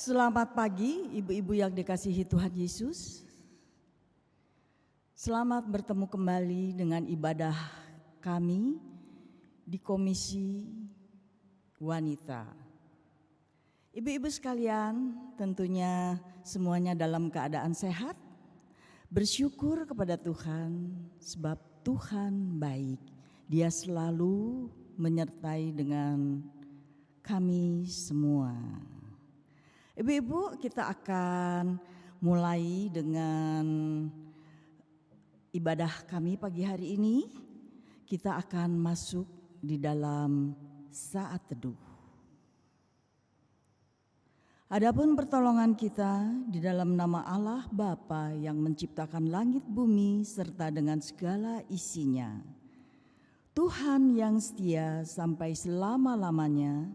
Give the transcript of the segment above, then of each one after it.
Selamat pagi ibu-ibu yang dikasihi Tuhan Yesus. Selamat bertemu kembali dengan ibadah kami di Komisi Wanita. Ibu-ibu sekalian, tentunya semuanya dalam keadaan sehat. Bersyukur kepada Tuhan sebab Tuhan baik. Dia selalu menyertai dengan kami semua. Ibu-ibu, kita akan mulai dengan ibadah kami pagi hari ini. Kita akan masuk di dalam saat teduh. Adapun pertolongan kita di dalam nama Allah Bapa yang menciptakan langit bumi serta dengan segala isinya. Tuhan yang setia sampai selama-lamanya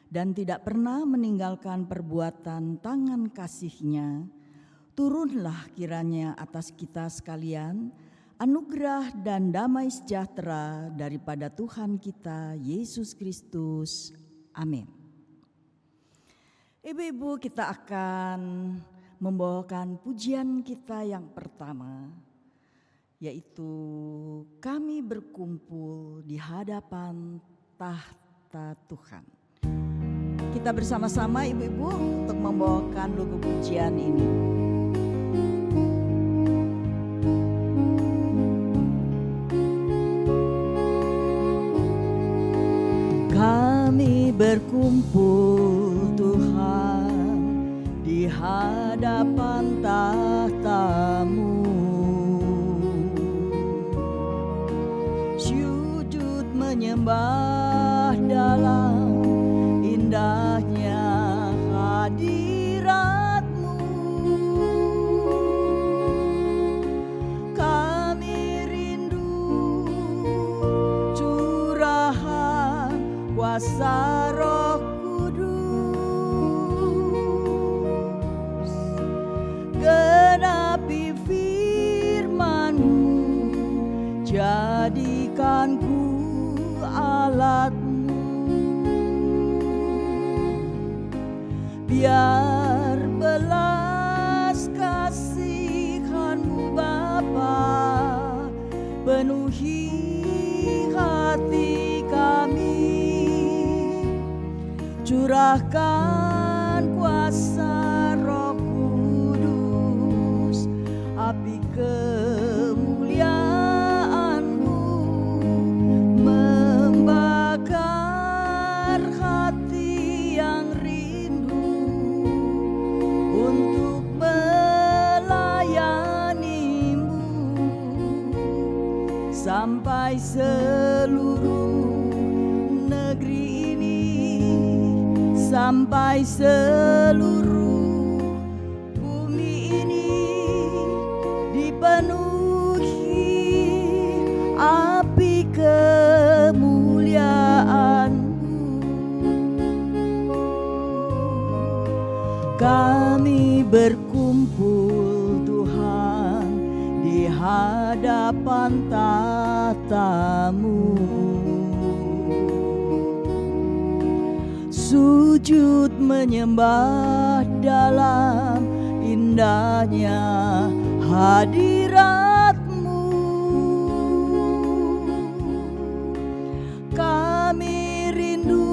dan tidak pernah meninggalkan perbuatan tangan kasih-Nya, turunlah kiranya atas kita sekalian anugerah dan damai sejahtera daripada Tuhan kita Yesus Kristus. Amin. Ibu-ibu, kita akan membawakan pujian kita yang pertama, yaitu kami berkumpul di hadapan tahta Tuhan. Kita bersama-sama ibu-ibu untuk membawakan lagu pujian ini. Kami berkumpul Tuhan di hadapan tahta-Mu, sujud menyembah dalam indahnya hadirat-Mu. Kami rindu curahan kuasa Roh Kudus, genapi firman-Mu, jadikan ku alat-Mu. Biar belas kasihan-Mu Bapa penuhi hati kami, curahkan kuasa Roh Kudus, api kemuliaan-Mu membakar hati yang rindu untuk melayani-Mu, sampai seluruh negeri ini, sampai seluruh bumi ini dipenuhi api kemuliaan-Mu. Kami berkumpul Tuhan di hadapan tahta-Mu, sujud menyembah dalam indahnya hadirat-Mu. Kami rindu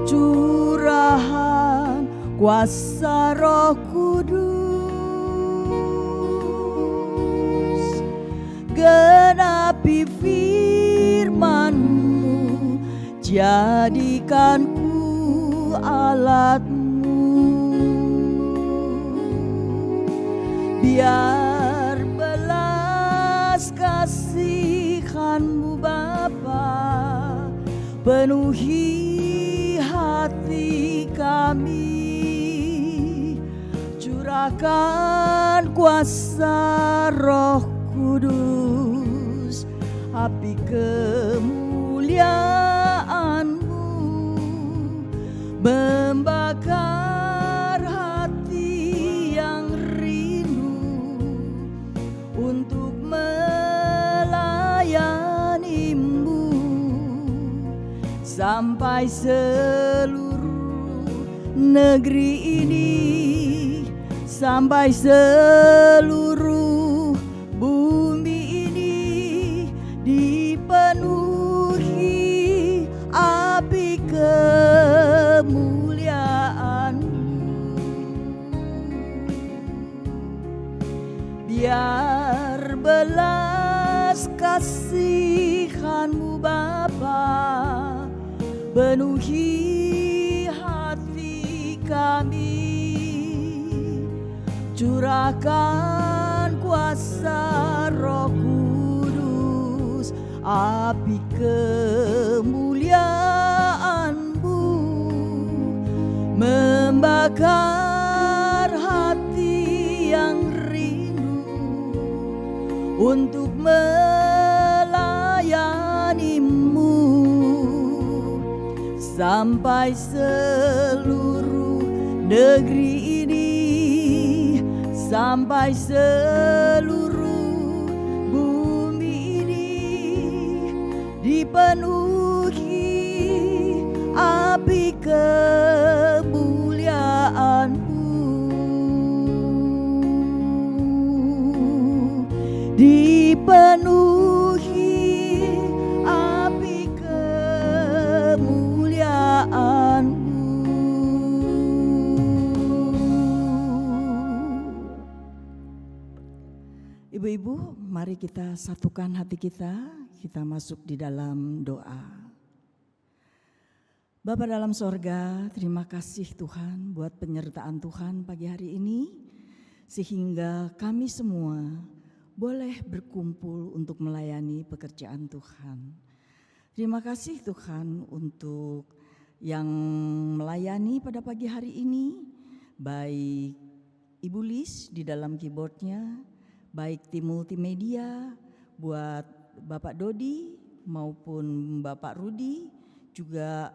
curahan kuasa Roh Kudus, genapi firman-Mu, jadikan ku alat-Mu. Biar belas kasihan-Mu Bapa penuhi hati kami, curahkan kuasa Roh Kudus, api kemuliaan-Mu membakar hati yang rindu untuk melayani-Mu, sampai seluruh negeri ini, sampai seluruh bumi ini dipenuhi api kemuliaan-Mu. Biar belas kasihan-Mu Bapa penuhi hati kami, curahkan kuasa Roh Kudus, api kemuliaan-Mu membakar hati yang rindu untuk melayani-Mu, sampai seluruh negeri ini, sampai seluruh bumi ini dipenuhi api kemuliaan-Mu, dipenuhi api kemuliaan-Mu. Ibu-ibu, mari kita satukan hati kita masuk di dalam doa. Bapa dalam sorga, terima kasih Tuhan buat penyertaan Tuhan pagi hari ini, sehingga kami semua boleh berkumpul untuk melayani pekerjaan Tuhan. Terima kasih Tuhan untuk yang melayani pada pagi hari ini, baik Ibu Lis di dalam keyboardnya, baik tim multimedia, buat Bapak Dodi maupun Bapak Rudi, juga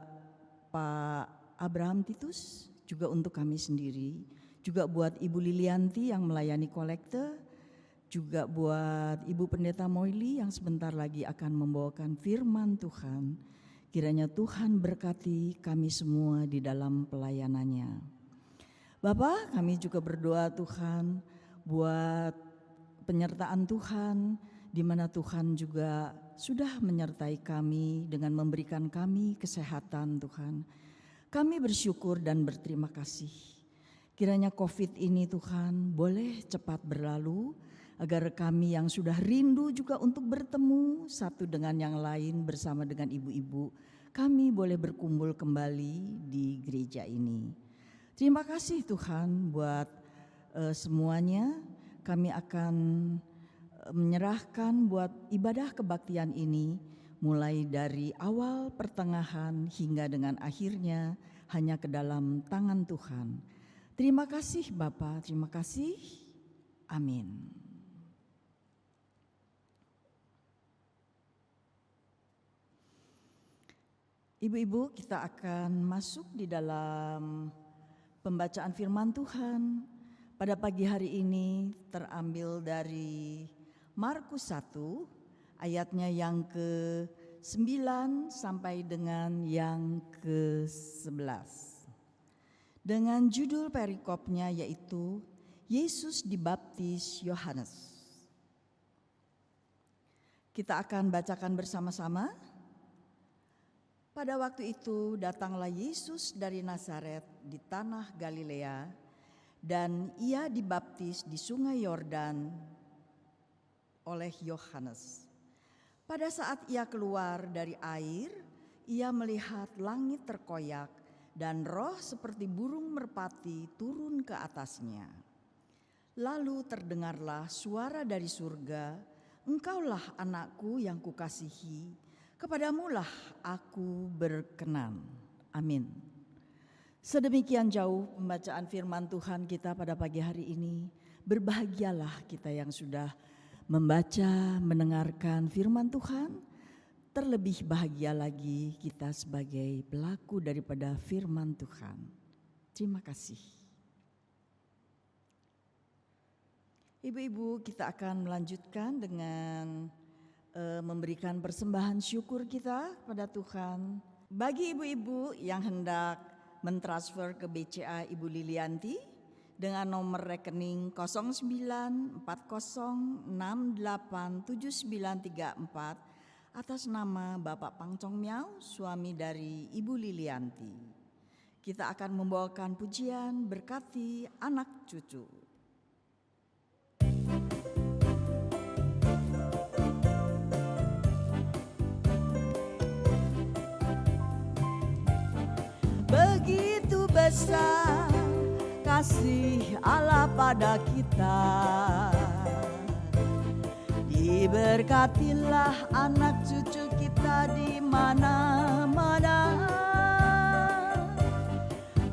Pak Abraham Titus, juga untuk kami sendiri, juga buat Ibu Lilianti yang melayani kolekte, juga buat Ibu Pendeta Moili yang sebentar lagi akan membawakan firman Tuhan. Kiranya Tuhan berkati kami semua di dalam pelayanannya. Bapak, kami juga berdoa Tuhan buat penyertaan Tuhan, di mana Tuhan juga sudah menyertai kami dengan memberikan kami kesehatan Tuhan. Kami bersyukur dan berterima kasih. Kiranya COVID ini Tuhan boleh cepat berlalu, agar kami yang sudah rindu juga untuk bertemu satu dengan yang lain bersama dengan ibu-ibu, kami boleh berkumpul kembali di gereja ini. Terima kasih Tuhan buat semuanya. Kami akan menyerahkan buat ibadah kebaktian ini, mulai dari awal, pertengahan, hingga dengan akhirnya hanya ke dalam tangan Tuhan. Terima kasih Bapa, terima kasih. Amin. Ibu-ibu, kita akan masuk di dalam pembacaan firman Tuhan. Pada pagi hari ini terambil dari Markus 1 ayatnya yang ke-9 sampai dengan yang ke-11. Dengan judul perikopnya yaitu Yesus dibaptis Yohanes. Kita akan bacakan bersama-sama. Pada waktu itu datanglah Yesus dari Nazaret di tanah Galilea, dan ia dibaptis di sungai Yordan oleh Yohanes. Pada saat ia keluar dari air, ia melihat langit terkoyak dan roh seperti burung merpati turun ke atasnya. Lalu terdengarlah suara dari surga, "Engkaulah anakku yang kukasihi, kepadamulah aku berkenan." Amin. Sedemikian jauh pembacaan firman Tuhan kita pada pagi hari ini. Berbahagialah kita yang sudah membaca, mendengarkan firman Tuhan. Terlebih bahagia lagi kita sebagai pelaku daripada firman Tuhan. Terima kasih. Ibu-ibu, kita akan melanjutkan dengan memberikan persembahan syukur kita pada Tuhan. Bagi ibu-ibu yang hendak mentransfer ke BCA Ibu Lilianti dengan nomor rekening 0940687934 atas nama Bapak Pangcong Miao, suami dari Ibu Lilianti. Kita akan membawakan pujian berkati anak cucu. Begitu besar kasih Allah pada kita, diberkatilah anak cucu kita di mana-mana.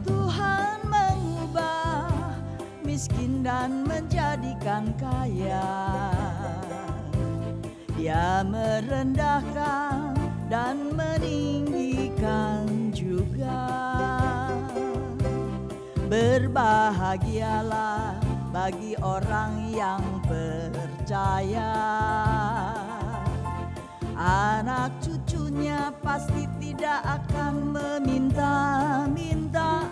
Tuhan mengubah miskin dan menjadikan kaya, Dia merendahkan dan meninggikan juga. Berbahagialah bagi orang yang percaya, anak cucunya pasti tidak akan meminta-minta,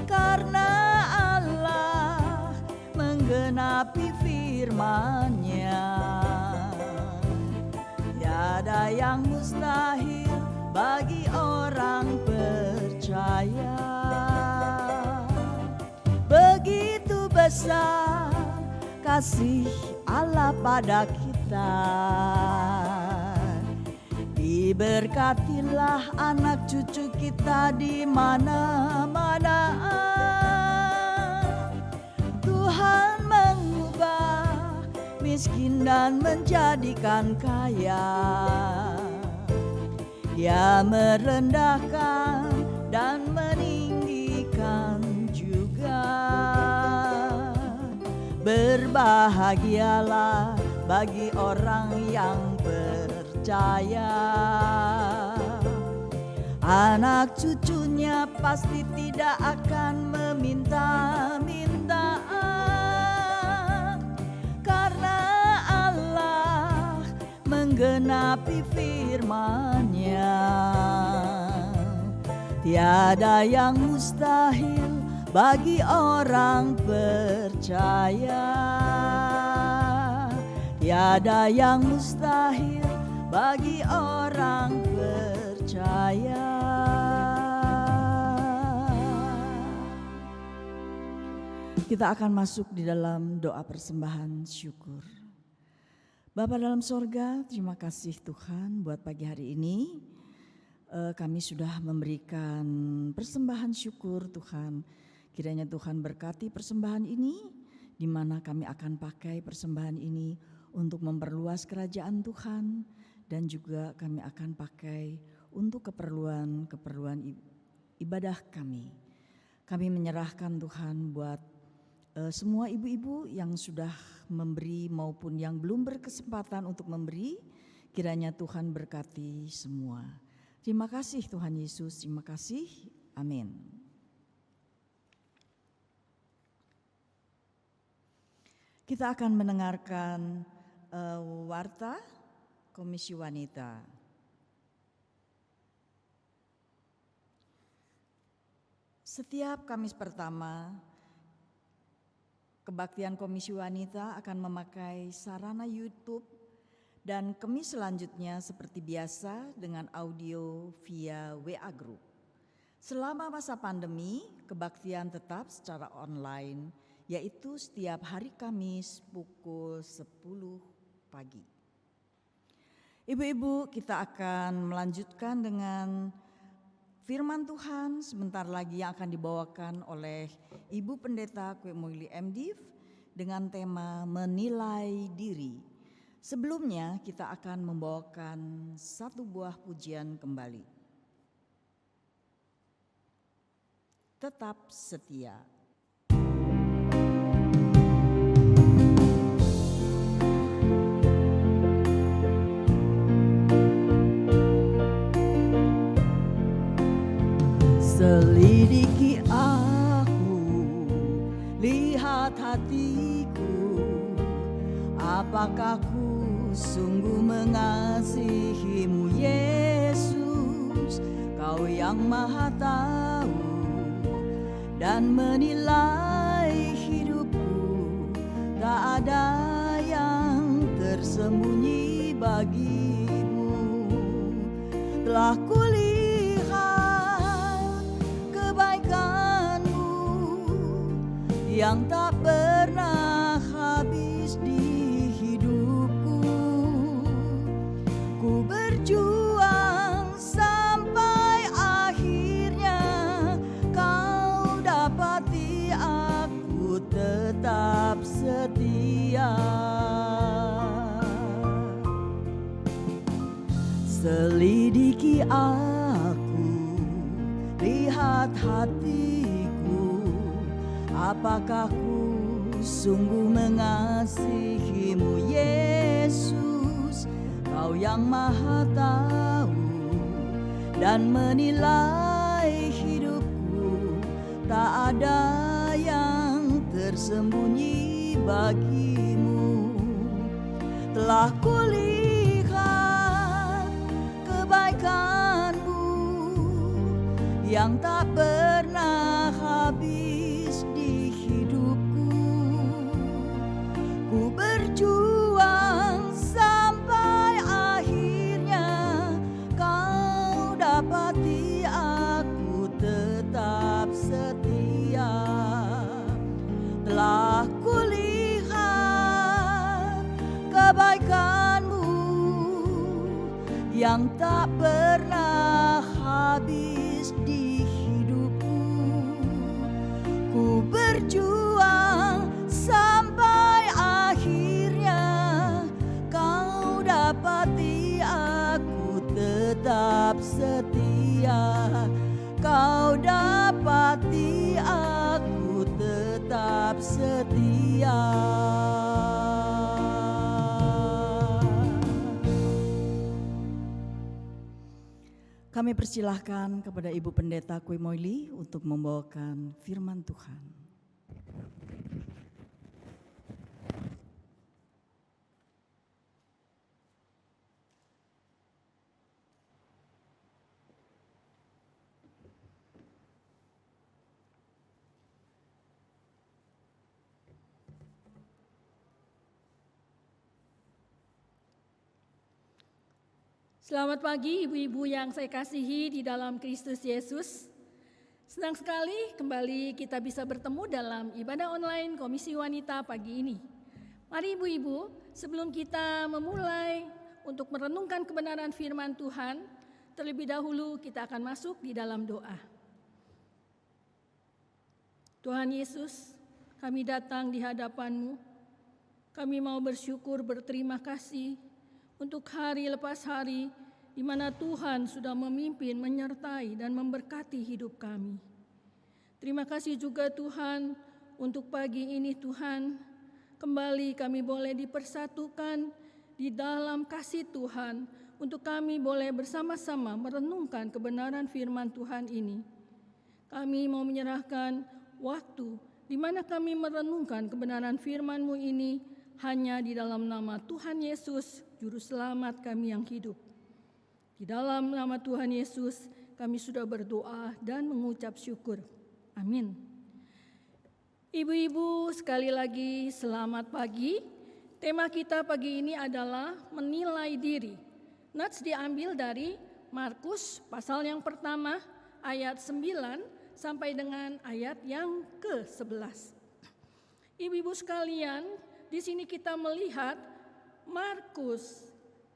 karena Allah menggenapi firman-Nya. Tiada yang mustahil bagi orang percaya. Begitu besar kasih Allah pada kita, diberkatilah anak cucu kita di mana-mana. Tuhan mengubah miskin dan menjadikan kaya, Dia merendahkan dan meninggikan juga. Berbahagialah bagi orang yang percaya, anak cucunya pasti tidak akan meminta-minta, karena Allah menggenapi firman-Nya. Tiada yang mustahil bagi orang percaya. Tiada yang mustahil bagi orang percaya. Kita akan masuk di dalam doa persembahan syukur. Bapa dalam sorga, terima kasih Tuhan buat pagi hari ini. Kami sudah memberikan persembahan syukur Tuhan. Kiranya Tuhan berkati persembahan ini, di mana kami akan pakai persembahan ini untuk memperluas kerajaan Tuhan, dan juga kami akan pakai untuk keperluan ibadah kami. Kami menyerahkan Tuhan buat semua ibu-ibu yang sudah memberi maupun yang belum berkesempatan untuk memberi. Kiranya Tuhan berkati semua. Terima kasih Tuhan Yesus, terima kasih. Amin. Kita akan mendengarkan warta Komisi Wanita. Setiap Kamis pertama, Kebaktian Komisi Wanita akan memakai sarana YouTube, dan Kamis selanjutnya seperti biasa dengan audio via WA Group. Selama masa pandemi, kebaktian tetap secara online, yaitu setiap hari Kamis pukul 10 pagi. Ibu-ibu, kita akan melanjutkan dengan firman Tuhan sebentar lagi yang akan dibawakan oleh Ibu Pendeta Kwe Moili MDiv dengan tema menilai diri. Sebelumnya kita akan membawakan satu buah pujian kembali. Tetap setia. Selidiki aku, lihat hatiku, apakah ku sungguh mengasihimu Yesus? Kau yang maha tahu dan menilai hidupku, tak ada yang tersembunyi bagimu. Telah kulihat kebaikanmu yang tak pernah habis di hidupku. Ku berjuang sampai akhirnya kau dapati aku tetap setia. Selidiki aku, lihat hatiku, apakah ku sungguh mengasihimu, Yesus. Kau yang maha tahu dan menilai hidupku, tak ada yang tersembunyi bagimu. Telah kulihat kebaikanmu yang tak pernah habis di hidupku. Ku berjuang sampai akhirnya kau dapati aku tetap setia. Telah kulihat kebaikanmu yang tak pernah habis di hidupku. Ku berjuang sampai akhirnya kau dapati aku tetap setia. Kau dapati aku tetap setia. Kami persilahkan kepada Ibu Pendeta Kwe Moili untuk membawakan firman Tuhan. Selamat pagi ibu-ibu yang saya kasihi di dalam Kristus Yesus. Senang sekali kembali kita bisa bertemu dalam ibadah online Komisi Wanita pagi ini. Mari ibu-ibu, sebelum kita memulai untuk merenungkan kebenaran firman Tuhan, terlebih dahulu kita akan masuk di dalam doa. Tuhan Yesus, kami datang di hadapan-Mu. Kami mau bersyukur, berterima kasih untuk hari lepas hari di mana Tuhan sudah memimpin, menyertai, dan memberkati hidup kami. Terima kasih juga Tuhan untuk pagi ini Tuhan, kembali kami boleh dipersatukan di dalam kasih Tuhan untuk kami boleh bersama-sama merenungkan kebenaran firman Tuhan ini. Kami mau menyerahkan waktu di mana kami merenungkan kebenaran firman-Mu ini hanya di dalam nama Tuhan Yesus, Juru Selamat kami yang hidup. Di dalam nama Tuhan Yesus kami sudah berdoa dan mengucap syukur. Amin. Ibu-ibu sekali lagi selamat pagi. Tema kita pagi ini adalah menilai diri. Nats diambil dari Markus pasal yang pertama ayat 9 sampai dengan ayat yang ke-11. Ibu-ibu sekalian, di sini kita melihat Markus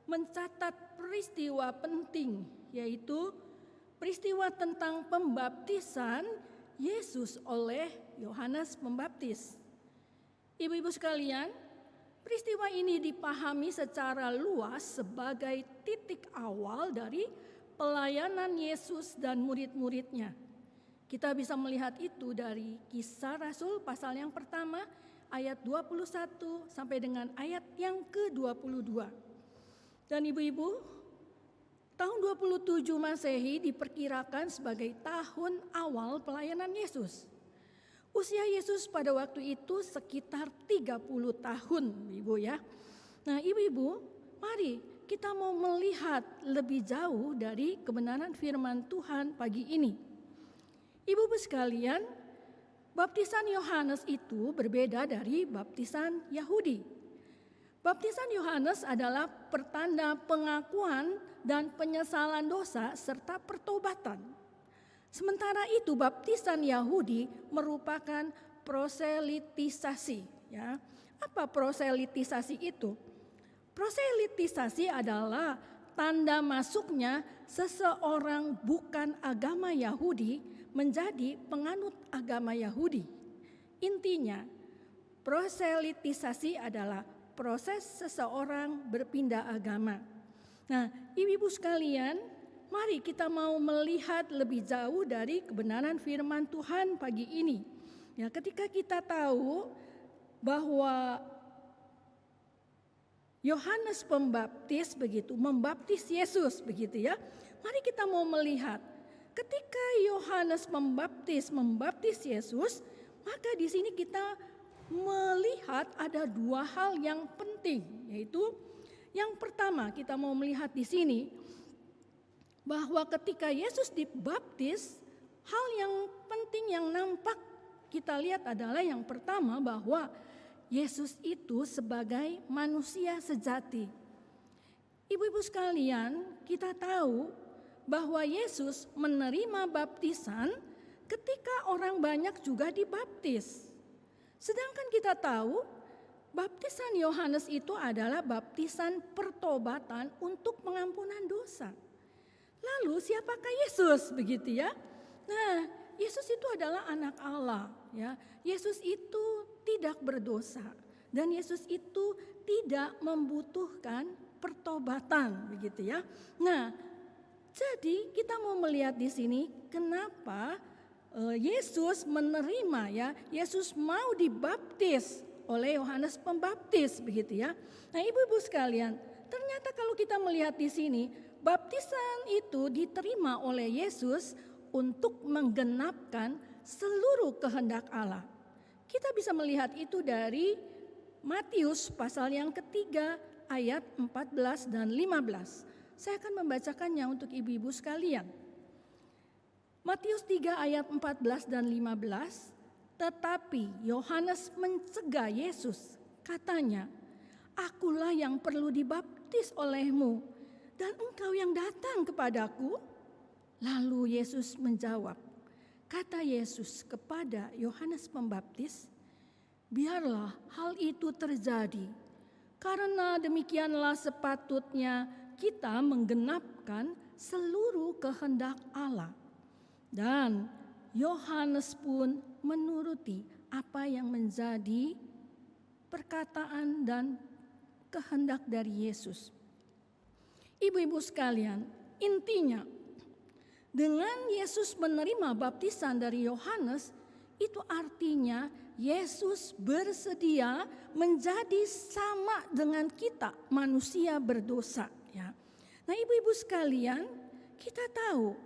mencatat peristiwa penting, yaitu peristiwa tentang pembaptisan Yesus oleh Yohanes Pembaptis. Ibu-ibu sekalian, peristiwa ini dipahami secara luas sebagai titik awal dari pelayanan Yesus dan murid-muridnya. Kita bisa melihat itu dari Kisah Rasul pasal yang pertama, ayat 21 sampai dengan ayat yang ke-22. Dan ibu-ibu, tahun 27 Masehi diperkirakan sebagai tahun awal pelayanan Yesus. Usia Yesus pada waktu itu sekitar 30 tahun, Ibu ya. Nah, ibu-ibu, mari kita mau melihat lebih jauh dari kebenaran firman Tuhan pagi ini. Ibu-ibu sekalian, baptisan Yohanes itu berbeda dari baptisan Yahudi. Baptisan Yohanes adalah pertanda pengakuan dan penyesalan dosa serta pertobatan. Sementara itu baptisan Yahudi merupakan proselitisasi. Ya. Apa proselitisasi itu? Proselitisasi adalah tanda masuknya seseorang bukan agama Yahudi menjadi penganut agama Yahudi. Intinya, proselitisasi adalah proses seseorang berpindah agama. Nah, ibu-ibu sekalian, mari kita mau melihat lebih jauh dari kebenaran firman Tuhan pagi ini. Ya, ketika kita tahu bahwa Yohanes Pembaptis begitu membaptis Yesus begitu ya. Mari kita mau melihat ketika Yohanes membaptis Yesus, maka di sini kita melihat ada dua hal yang penting, yaitu yang pertama kita mau melihat di sini bahwa ketika Yesus dibaptis, hal yang penting yang nampak kita lihat adalah yang pertama bahwa Yesus itu sebagai manusia sejati. Ibu-ibu sekalian, kita tahu bahwa Yesus menerima baptisan ketika orang banyak juga dibaptis. Sedangkan kita tahu baptisan Yohanes itu adalah baptisan pertobatan untuk pengampunan dosa. Lalu siapakah Yesus begitu ya? Nah, Yesus itu adalah anak Allah ya. Yesus itu tidak berdosa dan Yesus itu tidak membutuhkan pertobatan begitu ya. Nah, jadi kita mau melihat di sini kenapa Yesus menerima ya, Yesus mau dibaptis oleh Yohanes Pembaptis begitu ya. Nah, ibu-ibu sekalian, ternyata kalau kita melihat di sini, baptisan itu diterima oleh Yesus untuk menggenapkan seluruh kehendak Allah. Kita bisa melihat itu dari Matius pasal yang ketiga ayat 14 dan 15. Saya akan membacakannya untuk ibu-ibu sekalian. Matius 3 ayat 14 dan 15, tetapi Yohanes mencegah Yesus, katanya, "Akulah yang perlu dibaptis olehmu, dan engkau yang datang kepadaku?" Lalu Yesus menjawab, kata Yesus kepada Yohanes Pembaptis, "Biarlah hal itu terjadi, karena demikianlah sepatutnya kita menggenapkan seluruh kehendak Allah." Dan Yohanes pun menuruti apa yang menjadi perkataan dan kehendak dari Yesus. Ibu-ibu sekalian, intinya dengan Yesus menerima baptisan dari Yohanes, itu artinya Yesus bersedia menjadi sama dengan kita, manusia berdosa. Ya. Nah, ibu-ibu sekalian, kita tahu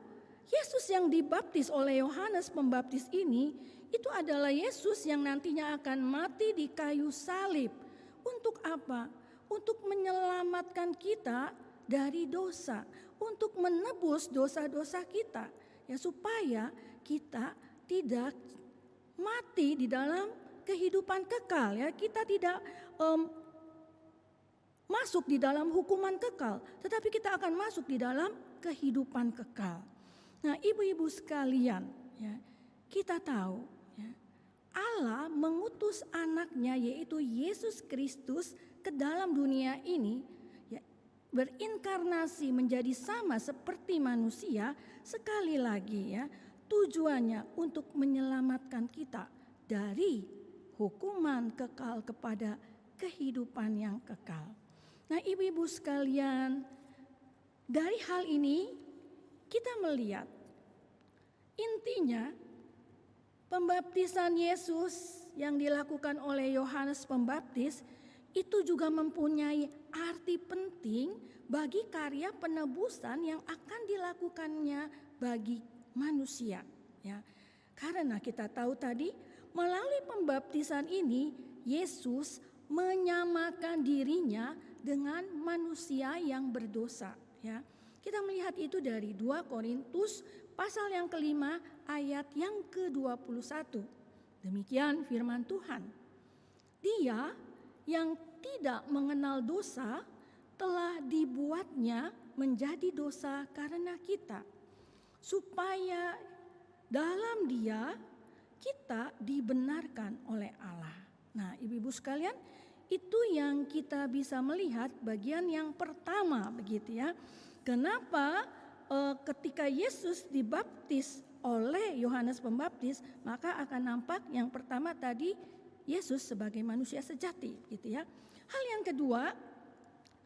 Yesus yang dibaptis oleh Yohanes Pembaptis ini, itu adalah Yesus yang nantinya akan mati di kayu salib. Untuk apa? Untuk menyelamatkan kita dari dosa, untuk menebus dosa-dosa kita, ya, supaya kita tidak mati di dalam kehidupan kekal, ya, kita tidak masuk di dalam hukuman kekal, tetapi kita akan masuk di dalam kehidupan kekal. Nah, ibu-ibu sekalian, ya, kita tahu ya, Allah mengutus anaknya yaitu Yesus Kristus ke dalam dunia ini, ya, berinkarnasi menjadi sama seperti manusia. Sekali lagi ya, tujuannya untuk menyelamatkan kita dari hukuman kekal kepada kehidupan yang kekal. Nah, ibu-ibu sekalian, dari hal ini kita melihat intinya pembaptisan Yesus yang dilakukan oleh Yohanes Pembaptis itu juga mempunyai arti penting bagi karya penebusan yang akan dilakukannya bagi manusia, ya. Karena kita tahu tadi melalui pembaptisan ini Yesus menyamakan dirinya dengan manusia yang berdosa, ya. Kita melihat itu dari 2 Korintus pasal yang kelima ayat yang ke-21. Demikian firman Tuhan. Dia yang tidak mengenal dosa telah dibuatnya menjadi dosa karena kita, supaya dalam Dia kita dibenarkan oleh Allah. Nah, ibu-ibu sekalian, itu yang kita bisa melihat bagian yang pertama, begitu ya. Kenapa ketika Yesus dibaptis oleh Yohanes Pembaptis, maka akan nampak yang pertama tadi Yesus sebagai manusia sejati, gitu ya. Hal yang kedua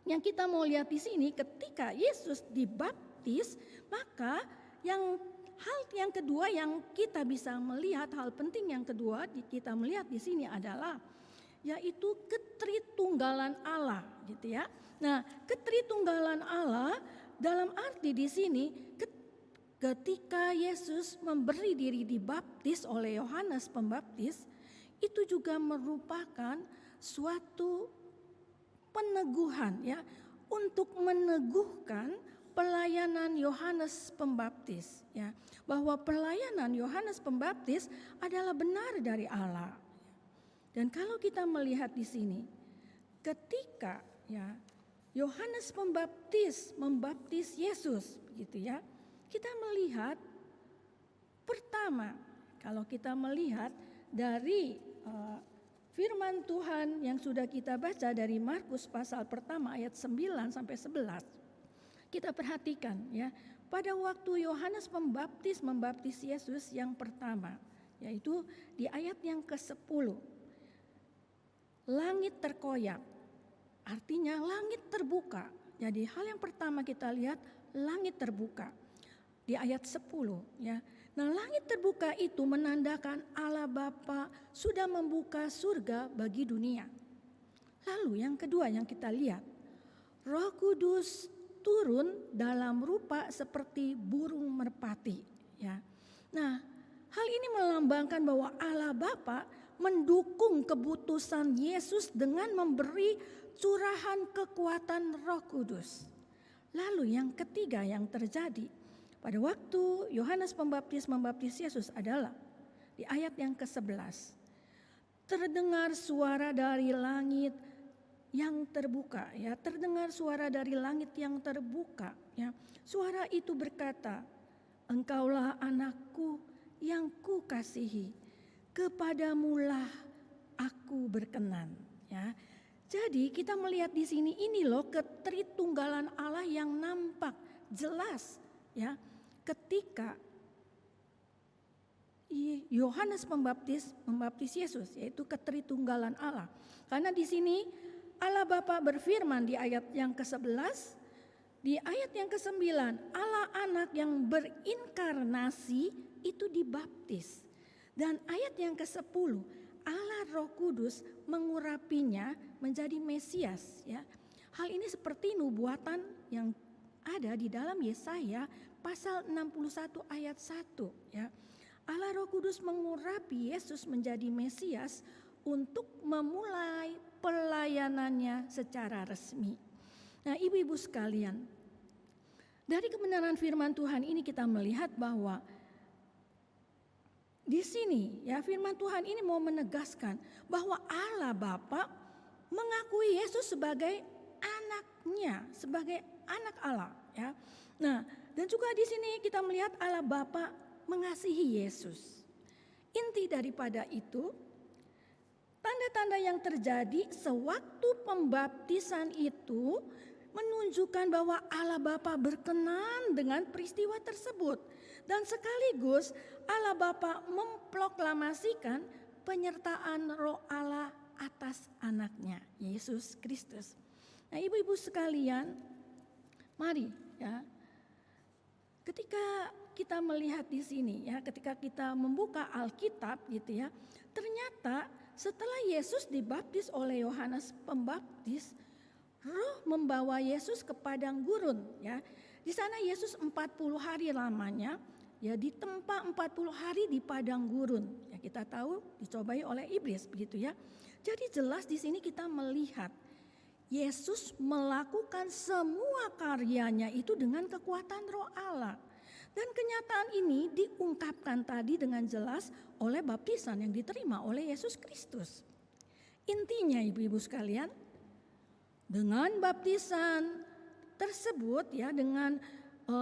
yang kita mau lihat di sini, ketika Yesus dibaptis, maka hal yang kedua yang kita bisa melihat, hal penting yang kedua kita melihat di sini adalah yaitu ketritunggalan Allah, gitu ya. Nah, ketritunggalan Allah dalam arti di sini ketika Yesus memberi diri dibaptis oleh Yohanes Pembaptis, itu juga merupakan suatu peneguhan, ya, untuk meneguhkan pelayanan Yohanes Pembaptis, ya, bahwa pelayanan Yohanes Pembaptis adalah benar dari Allah. Dan kalau kita melihat di sini, ketika ya Yohanes Pembaptis membaptis Yesus, begitu ya, kita melihat pertama, kalau kita melihat dari firman Tuhan yang sudah kita baca dari Markus pasal pertama ayat 9 sampai 11. Kita perhatikan ya, pada waktu Yohanes Pembaptis membaptis Yesus yang pertama, yaitu di ayat yang ke-10. Langit terkoyak, artinya langit terbuka. Jadi hal yang pertama kita lihat, langit terbuka. Di ayat 10 ya. Nah, langit terbuka itu menandakan Allah Bapa sudah membuka surga bagi dunia. Lalu yang kedua yang kita lihat, Roh Kudus turun dalam rupa seperti burung merpati, ya. Nah, hal ini melambangkan bahwa Allah Bapa mendukung keputusan Yesus dengan memberi curahan kekuatan Roh Kudus. Lalu yang ketiga yang terjadi pada waktu Yohanes Pembaptis membaptis Yesus adalah di ayat yang ke-11. Terdengar suara dari langit yang terbuka, ya, terdengar suara dari langit yang terbuka, ya. Suara itu berkata, "Engkaulah anakku yang kukasihi, kepadamulah aku berkenan." Ya. Jadi kita melihat di sini ini loh ketritunggalan Allah yang nampak jelas, ya. Ketika Yohanes Pembaptis membaptis Yesus, yaitu ketritunggalan Allah. Karena di sini Allah Bapa berfirman di ayat yang ke-11, di ayat yang ke-9, Allah Anak yang berinkarnasi itu dibaptis. Dan ayat yang ke-10, Allah Roh Kudus mengurapinya menjadi Mesias, ya. Hal ini seperti nubuatan yang ada di dalam Yesaya pasal 61 ayat 1, ya. Allah Roh Kudus mengurapi Yesus menjadi Mesias untuk memulai pelayanannya secara resmi. Nah, ibu-ibu sekalian, dari kebenaran firman Tuhan ini kita melihat bahwa di sini ya firman Tuhan ini mau menegaskan bahwa Allah Bapa mengakui Yesus sebagai anaknya, sebagai anak Allah, ya. Nah, dan juga di sini kita melihat Allah Bapa mengasihi Yesus. Inti daripada itu, tanda-tanda yang terjadi sewaktu pembaptisan itu menunjukkan bahwa Allah Bapa berkenan dengan peristiwa tersebut. Dan sekaligus Allah Bapa memproklamasikan penyertaan Roh Allah atas anaknya, Yesus Kristus. Nah, ibu-ibu sekalian, mari ya. Ketika kita melihat di sini ya, ketika kita membuka Alkitab gitu ya, ternyata setelah Yesus dibaptis oleh Yohanes Pembaptis, Roh membawa Yesus ke padang gurun ya. Di sana Yesus 40 hari lamanya ya ditempa 40 hari di padang gurun. Ya, kita tahu dicobai oleh iblis begitu ya. Jadi jelas di sini kita melihat Yesus melakukan semua karyanya itu dengan kekuatan Roh Allah. Dan kenyataan ini diungkapkan tadi dengan jelas oleh baptisan yang diterima oleh Yesus Kristus. Intinya ibu-ibu sekalian, dengan baptisan tersebut ya, dengan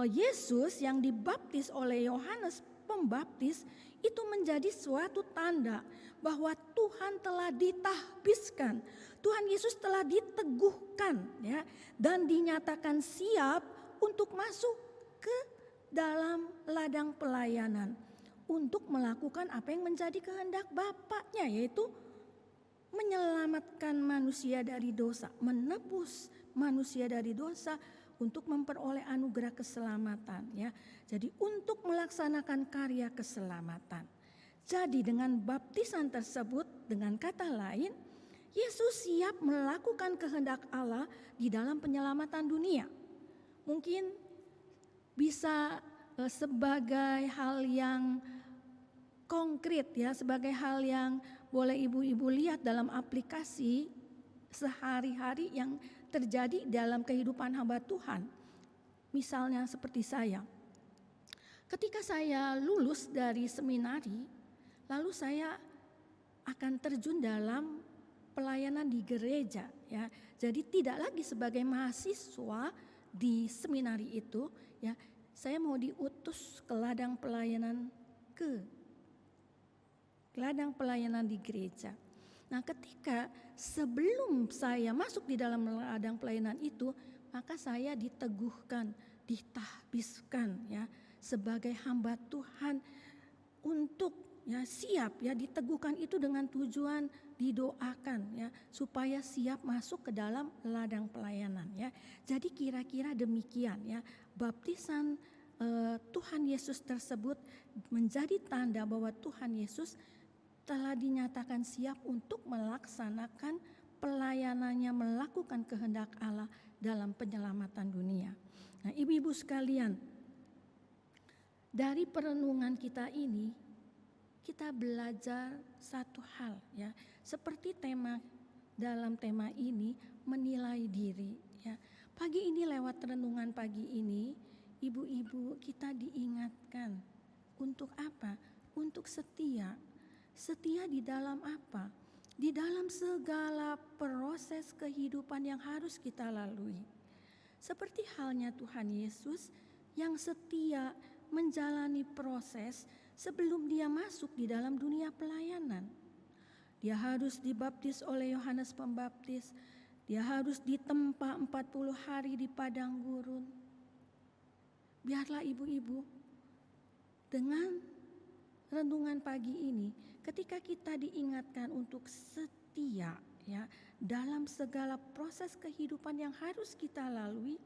Yesus yang dibaptis oleh Yohanes Pembaptis itu menjadi suatu tanda bahwa Tuhan telah ditahbiskan, Tuhan Yesus telah diteguhkan ya, dan dinyatakan siap untuk masuk ke dalam ladang pelayanan untuk melakukan apa yang menjadi kehendak Bapaknya, yaitu menyelamatkan manusia dari dosa, menebus manusia dari dosa untuk memperoleh anugerah keselamatan ya. Jadi untuk melaksanakan karya keselamatan. Jadi dengan baptisan tersebut, dengan kata lain, Yesus siap melakukan kehendak Allah di dalam penyelamatan dunia. Mungkin bisa sebagai hal yang konkret ya, sebagai hal yang boleh ibu-ibu lihat dalam aplikasi sehari-hari yang terjadi dalam kehidupan hamba Tuhan. Misalnya seperti saya. Ketika saya lulus dari seminari, lalu saya akan terjun dalam pelayanan di gereja ya. Jadi tidak lagi sebagai mahasiswa di seminari itu ya, saya mau diutus ke ladang pelayanan di gereja. Nah, ketika sebelum saya masuk di dalam ladang pelayanan itu, maka saya diteguhkan, ditahbiskan ya sebagai hamba Tuhan untuk ya siap ya, diteguhkan itu dengan tujuan didoakan ya supaya siap masuk ke dalam ladang pelayanan ya. Jadi kira-kira demikian ya, baptisan Tuhan Yesus tersebut menjadi tanda bahwa Tuhan Yesus telah dinyatakan siap untuk melaksanakan pelayanannya, melakukan kehendak Allah dalam penyelamatan dunia. Nah, ibu-ibu sekalian, dari perenungan kita ini kita belajar satu hal ya, seperti dalam tema ini menilai diri ya. Pagi ini lewat renungan pagi ini, ibu-ibu kita diingatkan untuk apa? Untuk setia. Setia di dalam apa? Di dalam segala proses kehidupan yang harus kita lalui. Seperti halnya Tuhan Yesus yang setia menjalani proses sebelum dia masuk di dalam dunia pelayanan. Dia harus dibaptis oleh Yohanes Pembaptis. Dia harus ditempa 40 hari di padang gurun. Biarlah ibu-ibu, dengan renungan pagi ini, ketika kita diingatkan untuk setia ya dalam segala proses kehidupan yang harus kita lalui,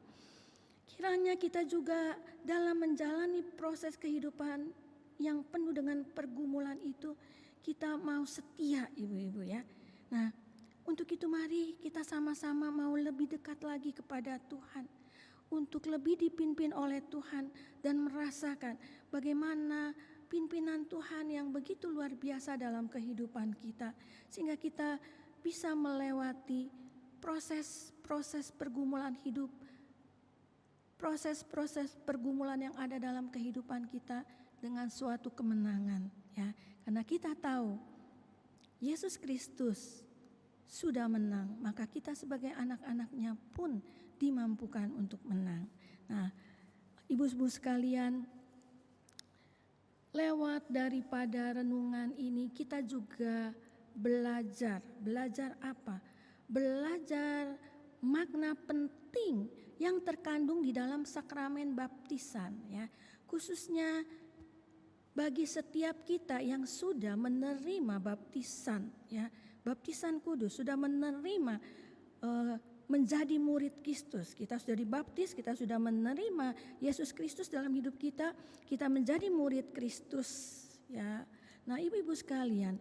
kiranya kita juga dalam menjalani proses kehidupan yang penuh dengan pergumulan itu, kita mau setia ibu-ibu ya. Nah, untuk itu mari kita sama-sama mau lebih dekat lagi kepada Tuhan, untuk lebih dipimpin oleh Tuhan dan merasakan bagaimana pimpinan Tuhan yang begitu luar biasa dalam kehidupan kita, sehingga kita bisa melewati proses-proses pergumulan hidup, proses-proses pergumulan yang ada dalam kehidupan kita dengan suatu kemenangan ya. Karena kita tahu Yesus Kristus sudah menang, maka kita sebagai anak-anaknya pun dimampukan untuk menang. Nah, ibu-ibu sekalian, lewat daripada renungan ini kita juga belajar apa? Belajar makna penting yang terkandung di dalam sakramen baptisan ya, khususnya bagi setiap kita yang sudah menerima baptisan ya, baptisan kudus, sudah menerima menjadi murid Kristus. Kita sudah dibaptis, kita sudah menerima Yesus Kristus dalam hidup kita, kita menjadi murid Kristus ya. Nah, ibu-ibu sekalian,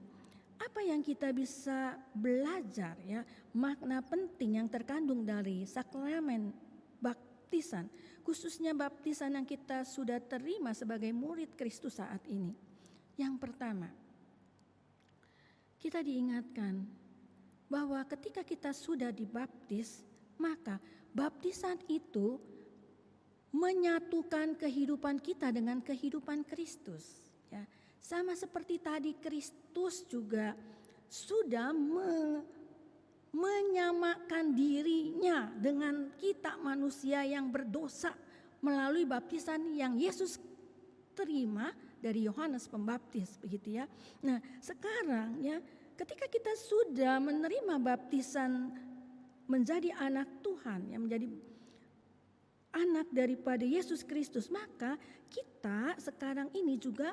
apa yang kita bisa belajar ya, makna penting yang terkandung dari sakramen baptisan, khususnya baptisan yang kita sudah terima sebagai murid Kristus saat ini. Yang pertama, kita diingatkan bahwa ketika kita sudah dibaptis, maka baptisan itu menyatukan kehidupan kita dengan kehidupan Kristus. Ya, sama seperti tadi Kristus juga sudah menyamakan dirinya dengan kita manusia yang berdosa melalui baptisan yang Yesus terima dari Yohanes Pembaptis, begitu ya. Nah, sekarang ya, ketika kita sudah menerima baptisan menjadi anak Tuhan, yang menjadi anak daripada Yesus Kristus, maka kita sekarang ini juga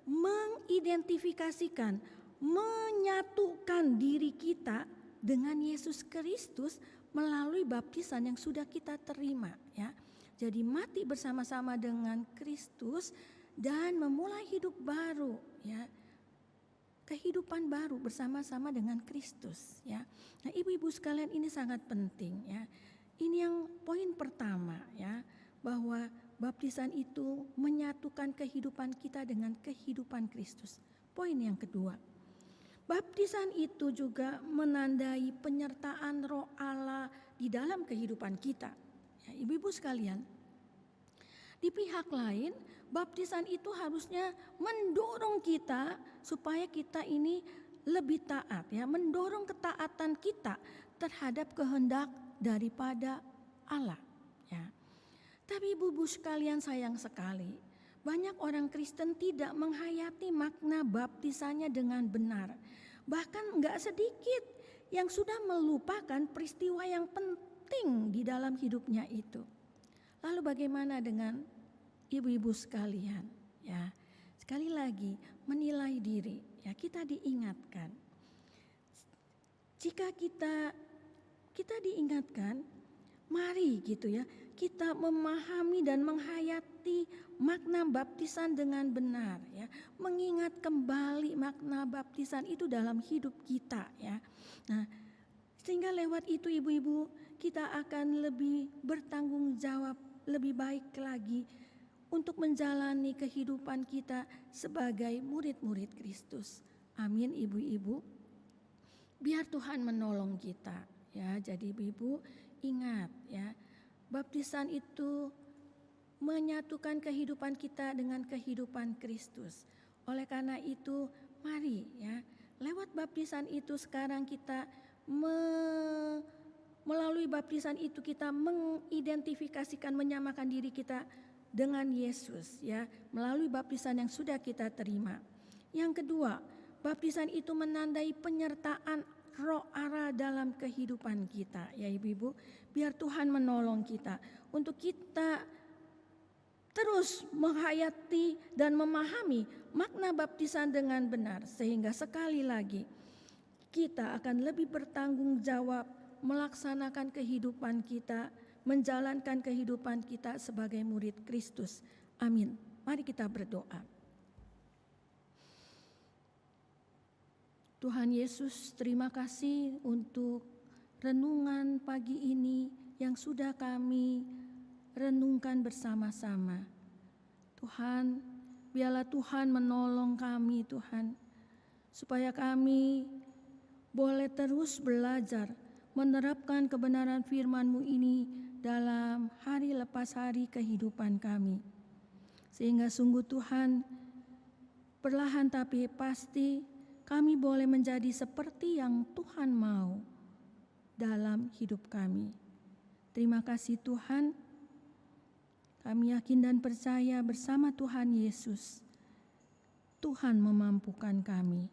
mengidentifikasikan, menyatukan diri kita dengan Yesus Kristus melalui baptisan yang sudah kita terima, ya. Jadi mati bersama-sama dengan Kristus dan memulai hidup baru, ya. Kehidupan baru bersama-sama dengan Kristus, ya. Nah, ibu-ibu sekalian, ini sangat penting, ya. Ini yang poin pertama, ya, bahwa baptisan itu menyatukan kehidupan kita dengan kehidupan Kristus. Poin yang kedua, baptisan itu juga menandai penyertaan Roh Allah di dalam kehidupan kita. Ya, ibu-ibu sekalian, di pihak lain, baptisan itu harusnya mendorong kita supaya kita ini lebih taat, ya, mendorong ketaatan kita terhadap kehendak daripada Allah, ya. Tapi ibu-ibu sekalian, sayang sekali, banyak orang Kristen tidak menghayati makna baptisannya dengan benar. Bahkan enggak sedikit yang sudah melupakan peristiwa yang penting di dalam hidupnya itu. Lalu bagaimana dengan ibu-ibu sekalian, ya? Sekali lagi, menilai diri, ya, kita diingatkan. Jika kita diingatkan, mari gitu ya, kita memahami dan menghayati makna baptisan dengan benar, ya. Mengingat kembali makna baptisan itu dalam hidup kita, ya. Nah, sehingga lewat itu ibu-ibu, kita akan lebih bertanggung jawab, lebih baik lagi untuk menjalani kehidupan kita sebagai murid-murid Kristus. Amin, ibu-ibu. Biar Tuhan menolong kita, ya. Jadi ibu-ibu ingat, ya, baptisan itu menyatukan kehidupan kita dengan kehidupan Kristus. Oleh karena itu, mari, ya, lewat baptisan itu sekarang kita melalui baptisan itu kita mengidentifikasikan, menyamakan diri kita dengan Yesus, ya, melalui baptisan yang sudah kita terima. Yang kedua, baptisan itu menandai penyertaan Roh Allah dalam kehidupan kita, ya ibu-ibu. Biar Tuhan menolong kita untuk kita terus menghayati dan memahami makna baptisan dengan benar, sehingga sekali lagi kita akan lebih bertanggung jawab melaksanakan kehidupan kita, menjalankan kehidupan kita sebagai murid Kristus. Amin. Mari kita berdoa. Tuhan Yesus, terima kasih untuk renungan pagi ini yang sudah kami renungkan bersama-sama. Tuhan, biarlah Tuhan menolong kami, Tuhan, supaya kami boleh terus belajar menerapkan kebenaran firman-Mu ini dalam hari lepas hari kehidupan kami. Sehingga sungguh Tuhan, perlahan tapi pasti kami boleh menjadi seperti yang Tuhan mau dalam hidup kami. Terima kasih Tuhan. Kami yakin dan percaya bersama Tuhan Yesus, Tuhan memampukan kami.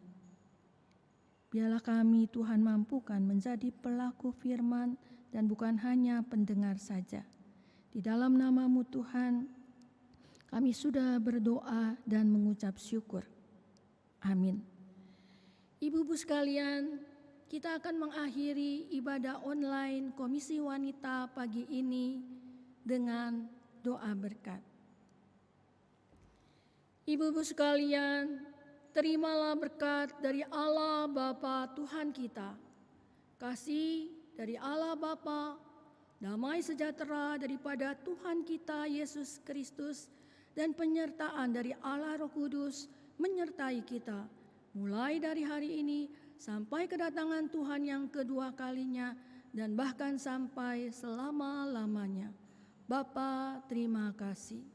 Biarlah kami Tuhan mampukan menjadi pelaku firman dan bukan hanya pendengar saja. Di dalam nama-Mu Tuhan, kami sudah berdoa dan mengucap syukur. Amin. Ibu-ibu sekalian, kita akan mengakhiri ibadah online Komisi Wanita pagi ini dengan doa berkat. Ibu-ibu sekalian, terimalah berkat dari Allah Bapa Tuhan kita, kasih dari Allah Bapa, damai sejahtera daripada Tuhan kita Yesus Kristus, dan penyertaan dari Allah Roh Kudus menyertai kita mulai dari hari ini sampai kedatangan Tuhan yang kedua kalinya, dan bahkan sampai selama-lamanya. Bapa, terima kasih.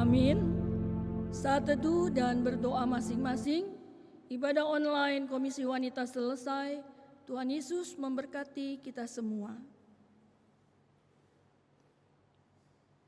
Amin. Saat teduh dan berdoa masing-masing, ibadah online Komisi Wanita selesai. Tuhan Yesus memberkati kita semua.